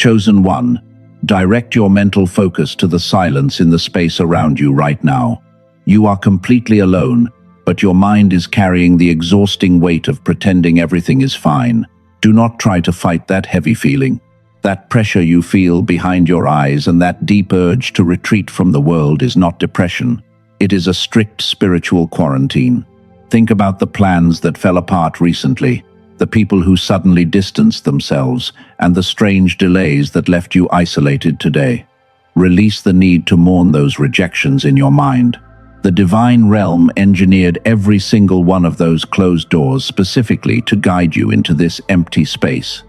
Chosen one, direct your mental focus to the silence in the space around you right now. You are completely alone, but your mind is carrying the exhausting weight of pretending everything is fine. Do not try to fight that heavy feeling. That pressure you feel behind your eyes and that deep urge to retreat from the world is not depression. It is a strict spiritual quarantine. Think about the plans that fell apart recently, the people who suddenly distanced themselves, and the strange delays that left you isolated today. Release the need to mourn those rejections in your mind. The divine realm engineered every single one of those closed doors specifically to guide you into this empty space.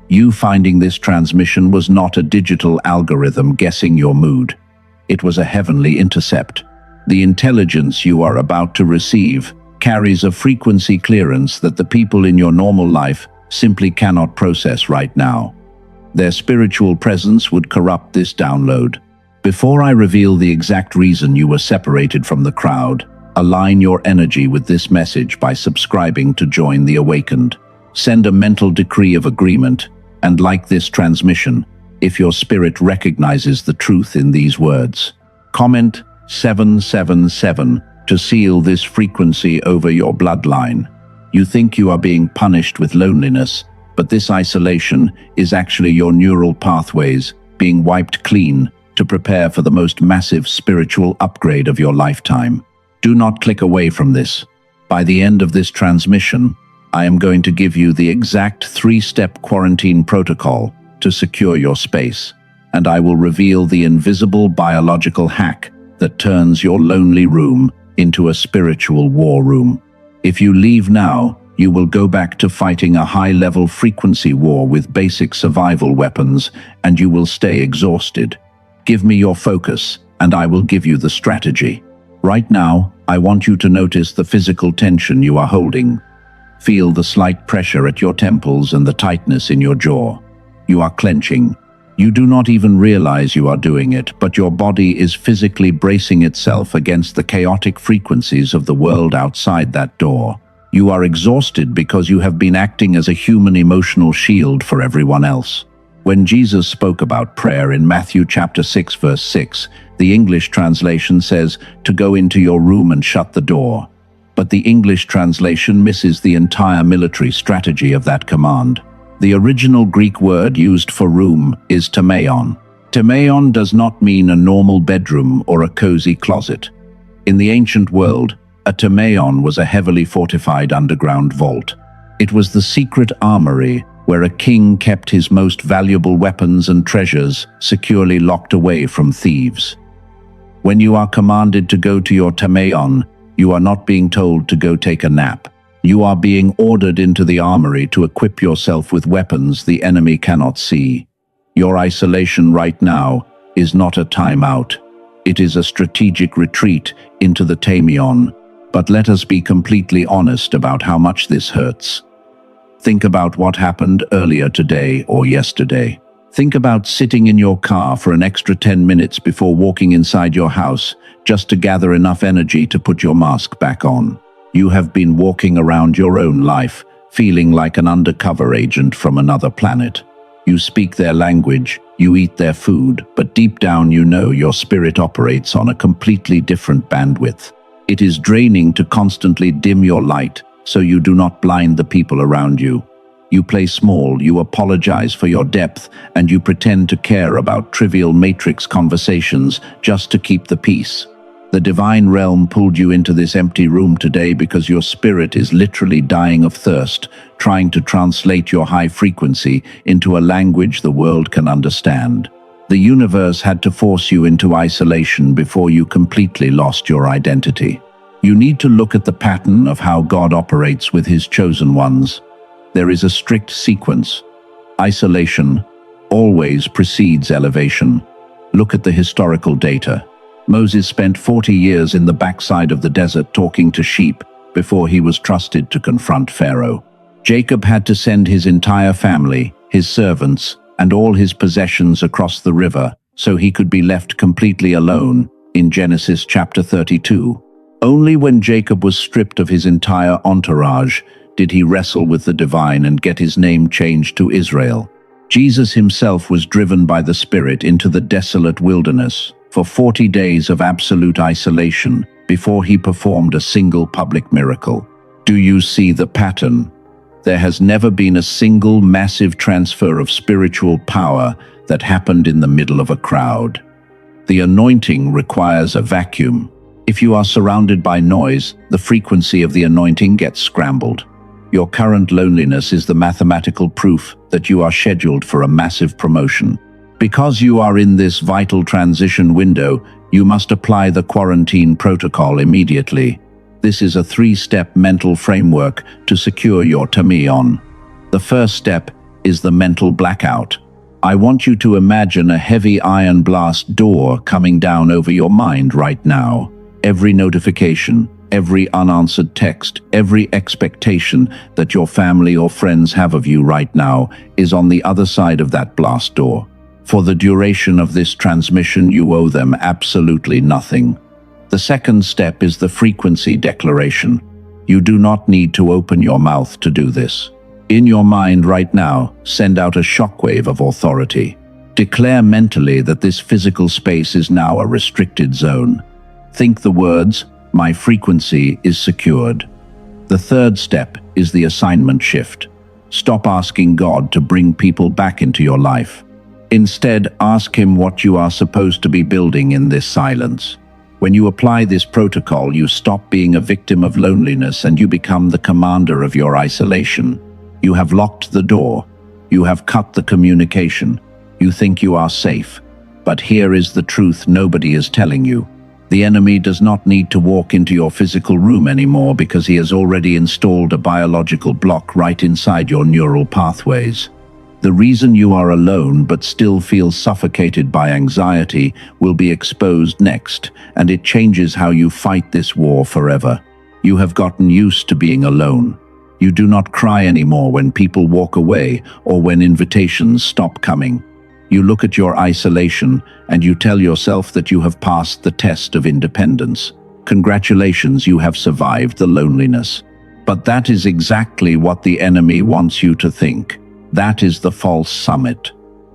You finding this transmission was not a digital algorithm guessing your mood. It was a heavenly intercept. The intelligence you are about to receive carries a frequency clearance that the people in your normal life simply cannot process right now. Their spiritual presence would corrupt this download. Before I reveal the exact reason you were separated from the crowd, align your energy with this message by subscribing to join the awakened. Send a mental decree of agreement, and like this transmission, if your spirit recognizes the truth in these words. Comment 777 to seal this frequency over your bloodline. You think you are being punished with loneliness, but this isolation is actually your neural pathways being wiped clean to prepare for the most massive spiritual upgrade of your lifetime. Do not click away from this. By the end of this transmission, I am going to give you the exact 3-step quarantine protocol to secure your space, and I will reveal the invisible biological hack that turns your lonely room into a spiritual war room. If you leave now, you will go back to fighting a high-level frequency war with basic survival weapons, and you will stay exhausted. Give me your focus, and I will give you the strategy. Right now, I want you to notice the physical tension you are holding. Feel the slight pressure at your temples and the tightness in your jaw. You are clenching. You do not even realize you are doing it, but your body is physically bracing itself against the chaotic frequencies of the world outside that door. You are exhausted because you have been acting as a human emotional shield for everyone else. When Jesus spoke about prayer in Matthew chapter 6 verse 6, the English translation says to go into your room and shut the door. But the English translation misses the entire military strategy of that command. The original Greek word used for room is temeion. Temeion does not mean a normal bedroom or a cozy closet. In the ancient world, a temeion was a heavily fortified underground vault. It was the secret armory where a king kept his most valuable weapons and treasures securely locked away from thieves. When you are commanded to go to your temeion, you are not being told to go take a nap. You are being ordered into the armory to equip yourself with weapons the enemy cannot see. Your isolation right now is not a timeout. It is a strategic retreat into the temeion. But let us be completely honest about how much this hurts. Think about what happened earlier today or yesterday. Think about sitting in your car for an extra 10 minutes before walking inside your house just to gather enough energy to put your mask back on. You have been walking around your own life, feeling like an undercover agent from another planet. You speak their language, you eat their food, but deep down you know your spirit operates on a completely different bandwidth. It is draining to constantly dim your light, so you do not blind the people around you. You play small, you apologize for your depth, and you pretend to care about trivial matrix conversations just to keep the peace. The divine realm pulled you into this empty room today because your spirit is literally dying of thirst, trying to translate your high frequency into a language the world can understand. The universe had to force you into isolation before you completely lost your identity. You need to look at the pattern of how God operates with his chosen ones. There is a strict sequence. Isolation always precedes elevation. Look at the historical data. Moses spent 40 years in the backside of the desert talking to sheep before he was trusted to confront Pharaoh. Jacob had to send his entire family, his servants, and all his possessions across the river so he could be left completely alone in Genesis chapter 32. Only when Jacob was stripped of his entire entourage did he wrestle with the divine and get his name changed to Israel. Jesus himself was driven by the Spirit into the desolate wilderness for 40 days of absolute isolation before he performed a single public miracle. Do you see the pattern? There has never been a single massive transfer of spiritual power that happened in the middle of a crowd. The anointing requires a vacuum. If you are surrounded by noise, the frequency of the anointing gets scrambled. Your current loneliness is the mathematical proof that you are scheduled for a massive promotion. Because you are in this vital transition window, you must apply the quarantine protocol immediately. This is a 3-step mental framework to secure your tamion. The first step is the mental blackout. I want you to imagine a heavy iron blast door coming down over your mind right now. Every notification, every unanswered text, every expectation that your family or friends have of you right now is on the other side of that blast door. For the duration of this transmission, you owe them absolutely nothing. The second step is the frequency declaration. You do not need to open your mouth to do this. In your mind right now, send out a shockwave of authority. Declare mentally that this physical space is now a restricted zone. Think the words, "My frequency is secured." The third step is the assignment shift. Stop asking God to bring people back into your life. Instead, ask Him what you are supposed to be building in this silence. When you apply this protocol, you stop being a victim of loneliness and you become the commander of your isolation. You have locked the door. You have cut the communication. You think you are safe. But here is the truth nobody is telling you. The enemy does not need to walk into your physical room anymore because he has already installed a biological block right inside your neural pathways. The reason you are alone but still feel suffocated by anxiety will be exposed next, and it changes how you fight this war forever. You have gotten used to being alone. You do not cry anymore when people walk away or when invitations stop coming. You look at your isolation and you tell yourself that you have passed the test of independence. Congratulations, you have survived the loneliness. But that is exactly what the enemy wants you to think. That is the false summit.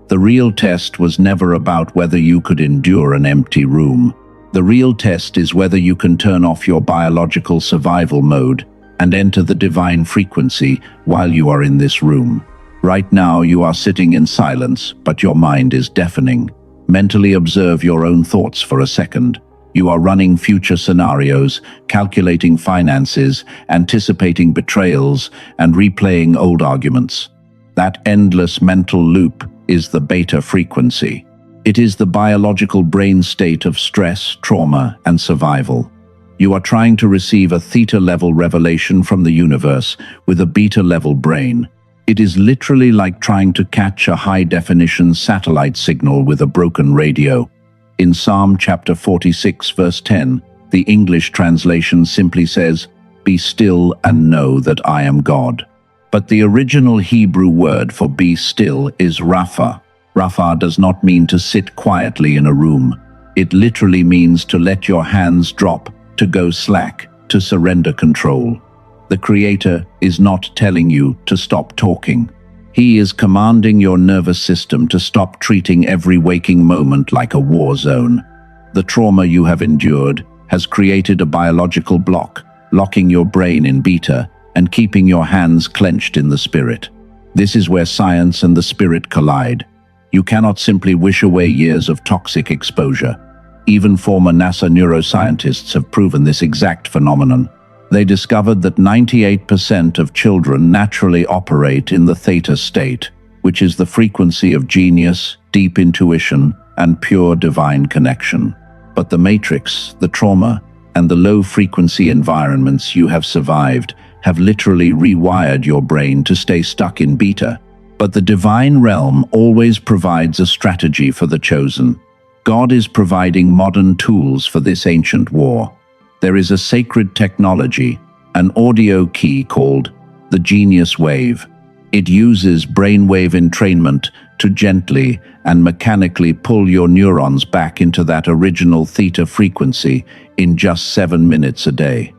The real test was never about whether you could endure an empty room. The real test is whether you can turn off your biological survival mode and enter the divine frequency while you are in this room. Right now you are sitting in silence, but your mind is deafening. Mentally observe your own thoughts for a second. You are running future scenarios, calculating finances, anticipating betrayals, and replaying old arguments. That endless mental loop is the beta frequency. It is the biological brain state of stress, trauma, and survival. You are trying to receive a theta-level revelation from the universe with a beta-level brain. It is literally like trying to catch a high-definition satellite signal with a broken radio. In Psalm chapter 46, verse 10, the English translation simply says, "Be still and know that I am God." But the original Hebrew word for be still is rapha. Rapha does not mean to sit quietly in a room. It literally means to let your hands drop, to go slack, to surrender control. The Creator is not telling you to stop talking. He is commanding your nervous system to stop treating every waking moment like a war zone. The trauma you have endured has created a biological block, locking your brain in beta and keeping your hands clenched in the spirit. This is where science and the spirit collide. You cannot simply wish away years of toxic exposure. Even former NASA neuroscientists have proven this exact phenomenon. They discovered that 98% of children naturally operate in the theta state, which is the frequency of genius, deep intuition, and pure divine connection. But the matrix, the trauma, and the low-frequency environments you have survived have literally rewired your brain to stay stuck in beta. But the divine realm always provides a strategy for the chosen. God is providing modern tools for this ancient war. There is a sacred technology, an audio key called the Genius Wave. It uses brainwave entrainment to gently and mechanically pull your neurons back into that original theta frequency in just 7 minutes a day.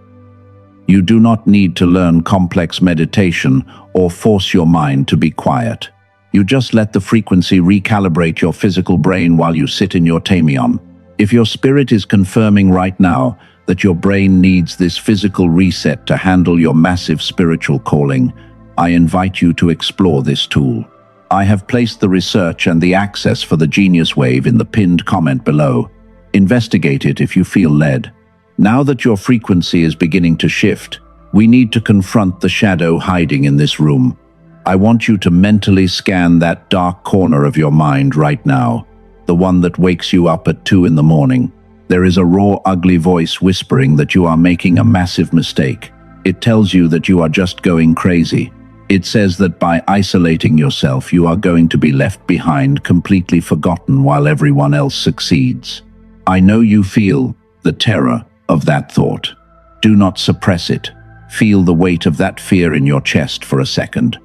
You do not need to learn complex meditation or force your mind to be quiet. You just let the frequency recalibrate your physical brain while you sit in your tamion. If your spirit is confirming right now that your brain needs this physical reset to handle your massive spiritual calling, I invite you to explore this tool. I have placed the research and the access for the Genius Wave in the pinned comment below. Investigate it if you feel led. Now that your frequency is beginning to shift, we need to confront the shadow hiding in this room. I want you to mentally scan that dark corner of your mind right now, the one that wakes you up at 2 in the morning. There is a raw, ugly voice whispering that you are making a massive mistake. It tells you that you are just going crazy. It says that by isolating yourself, you are going to be left behind, completely forgotten while everyone else succeeds. I know you feel the terror of that thought. Do not suppress it. Feel the weight of that fear in your chest for a second.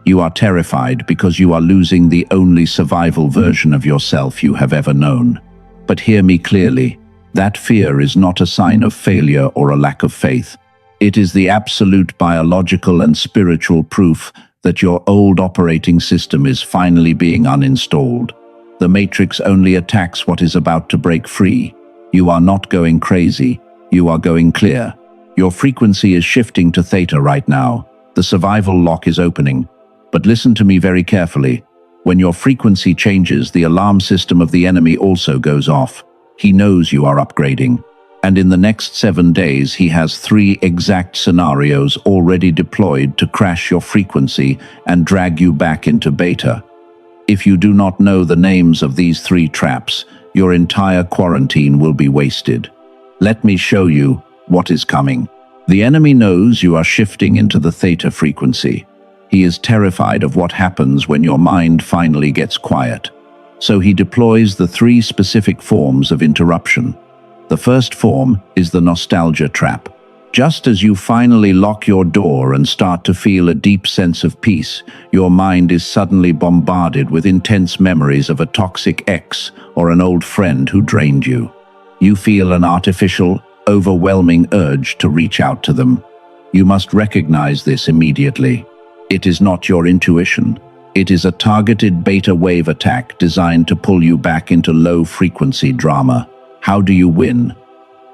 You are terrified because you are losing the only survival version of yourself you have ever known. But hear me clearly. That fear is not a sign of failure or a lack of faith. It is the absolute biological and spiritual proof that your old operating system is finally being uninstalled. The Matrix only attacks what is about to break free. You are not going crazy. You are going clear. Your frequency is shifting to theta right now. The survival lock is opening. But listen to me very carefully. When your frequency changes, the alarm system of the enemy also goes off. He knows you are upgrading. And in the next 7 days, he has 3 exact scenarios already deployed to crash your frequency and drag you back into beta. If you do not know the names of these 3 traps, your entire quarantine will be wasted. Let me show you what is coming. The enemy knows you are shifting into the theta frequency. He is terrified of what happens when your mind finally gets quiet. So he deploys the 3 specific forms of interruption. The first form is the nostalgia trap. Just as you finally lock your door and start to feel a deep sense of peace, your mind is suddenly bombarded with intense memories of a toxic ex or an old friend who drained you. You feel an artificial, overwhelming urge to reach out to them. You must recognize this immediately. It is not your intuition. It is a targeted beta wave attack designed to pull you back into low-frequency drama. How do you win?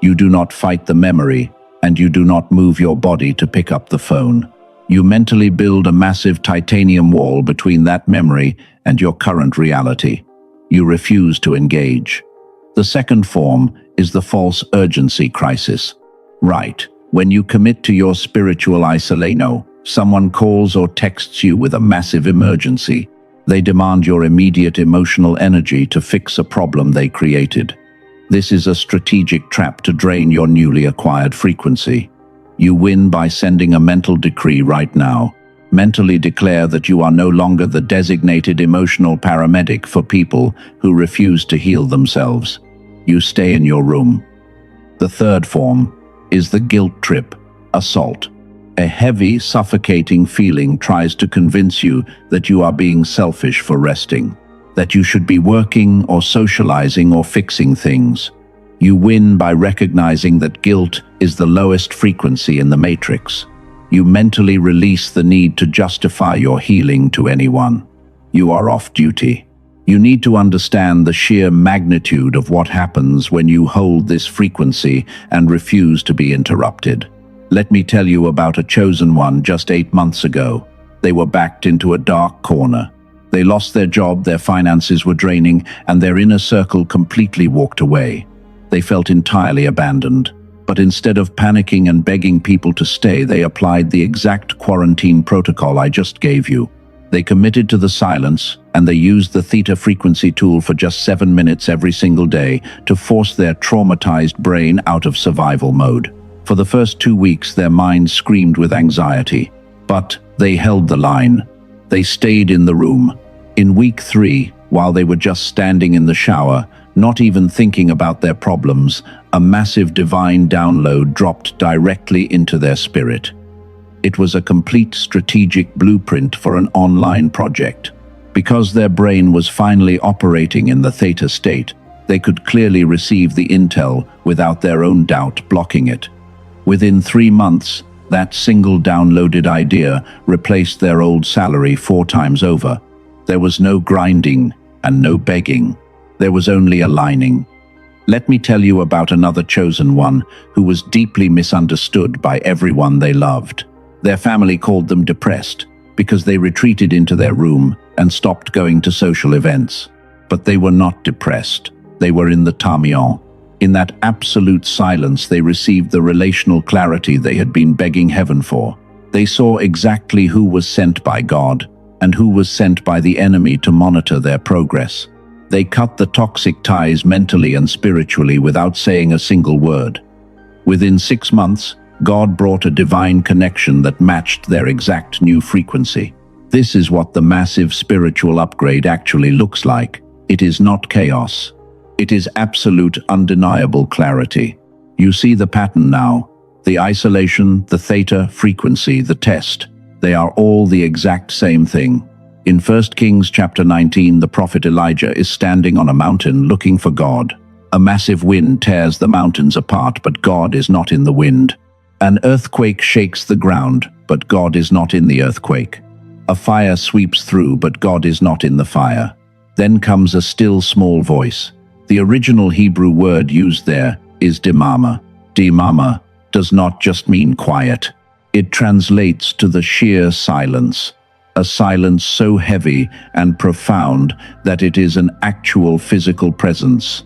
You do not fight the memory, and you do not move your body to pick up the phone. You mentally build a massive titanium wall between that memory and your current reality. You refuse to engage. The second form is the false urgency crisis. Right, when you commit to your spiritual isolation, someone calls or texts you with a massive emergency. They demand your immediate emotional energy to fix a problem they created. This is a strategic trap to drain your newly acquired frequency. You win by sending a mental decree right now. Mentally declare that you are no longer the designated emotional paramedic for people who refuse to heal themselves. You stay in your room. The third form is the guilt trip assault. A heavy, suffocating feeling tries to convince you that you are being selfish for resting, that you should be working or socializing or fixing things. You win by recognizing that guilt is the lowest frequency in the matrix. You mentally release the need to justify your healing to anyone. You are off duty. You need to understand the sheer magnitude of what happens when you hold this frequency and refuse to be interrupted. Let me tell you about a chosen one just 8 months ago. They were backed into a dark corner. They lost their job, their finances were draining, and their inner circle completely walked away. They felt entirely abandoned. But instead of panicking and begging people to stay, they applied the exact quarantine protocol I just gave you. They committed to the silence, and they used the theta frequency tool for just 7 minutes every single day to force their traumatized brain out of survival mode. For the first 2 weeks, their minds screamed with anxiety. But they held the line. They stayed in the room. In week 3, while they were just standing in the shower, not even thinking about their problems, a massive divine download dropped directly into their spirit. It was a complete strategic blueprint for an online project. Because their brain was finally operating in the theta state, they could clearly receive the intel without their own doubt blocking it. Within 3 months, that single downloaded idea replaced their old salary 4 times over. There was no grinding and no begging. There was only aligning. Let me tell you about another chosen one who was deeply misunderstood by everyone they loved. Their family called them depressed because they retreated into their room and stopped going to social events. But they were not depressed. They were in the tamion. In that absolute silence, they received the relational clarity they had been begging heaven for. They saw exactly who was sent by God and who was sent by the enemy to monitor their progress. They cut the toxic ties mentally and spiritually without saying a single word. Within 6 months, God brought a divine connection that matched their exact new frequency. This is what the massive spiritual upgrade actually looks like. It is not chaos. It is absolute, undeniable clarity. You see the pattern now. The isolation, the theta frequency, the test. They are all the exact same thing. In 1 Kings chapter 19, the prophet Elijah is standing on a mountain looking for God. A massive wind tears the mountains apart, but God is not in the wind. An earthquake shakes the ground, but God is not in the earthquake. A fire sweeps through, but God is not in the fire. Then comes a still small voice. The original Hebrew word used there is demama. Demama does not just mean quiet. It translates to the sheer silence. A silence so heavy and profound that it is an actual physical presence.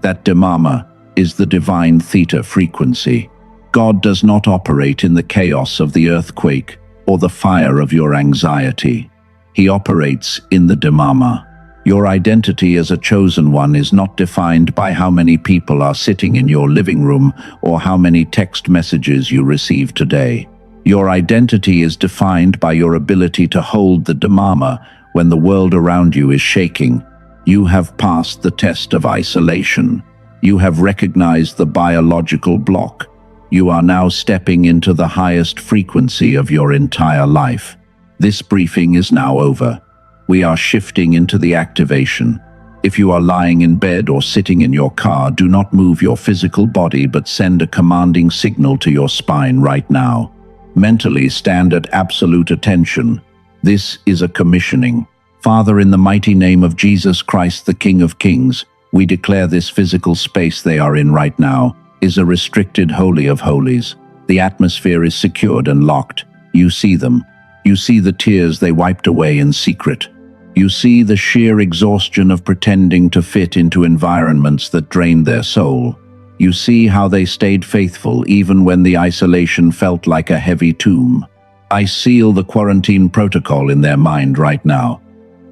That demama is the divine theta frequency. God does not operate in the chaos of the earthquake or the fire of your anxiety. He operates in the demama. Your identity as a chosen one is not defined by how many people are sitting in your living room or how many text messages you receive today. Your identity is defined by your ability to hold the demama when the world around you is shaking. You have passed the test of isolation. You have recognized the biological block. You are now stepping into the highest frequency of your entire life. This briefing is now over. We are shifting into the activation. If you are lying in bed or sitting in your car, do not move your physical body, but send a commanding signal to your spine right now. Mentally stand at absolute attention. This is a commissioning. Father, in the mighty name of Jesus Christ, the King of Kings, we declare this physical space they are in right now is a restricted holy of holies. The atmosphere is secured and locked. You see them. You see the tears they wiped away in secret. You see the sheer exhaustion of pretending to fit into environments that drained their soul. You see how they stayed faithful even when the isolation felt like a heavy tomb. I seal the quarantine protocol in their mind right now.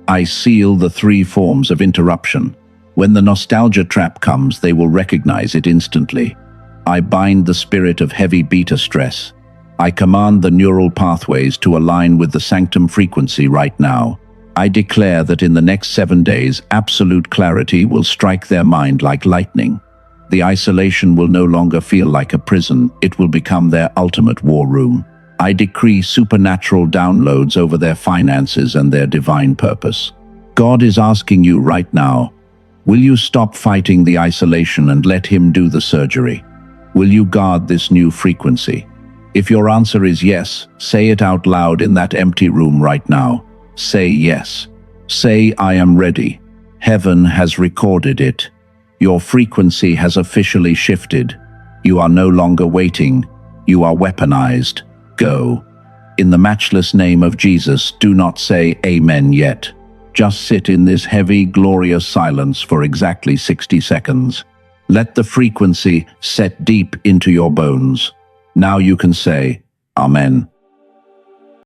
I seal the 3 forms of interruption. When the nostalgia trap comes, they will recognize it instantly. I bind the spirit of heavy beta stress. I command the neural pathways to align with the sanctum frequency right now. I declare that in the next 7 days, absolute clarity will strike their mind like lightning. The isolation will no longer feel like a prison. It will become their ultimate war room. I decree supernatural downloads over their finances and their divine purpose. God is asking you right now, will you stop fighting the isolation and let Him do the surgery? Will you guard this new frequency? If your answer is yes, say it out loud in that empty room right now. Say yes. Say, I am ready. Heaven has recorded it. Your frequency has officially shifted. You are no longer waiting. You are weaponized. Go. In the matchless name of Jesus, do not say amen yet. Just sit in this heavy, glorious silence for exactly 60 seconds. Let the frequency set deep into your bones. Now you can say, Amen.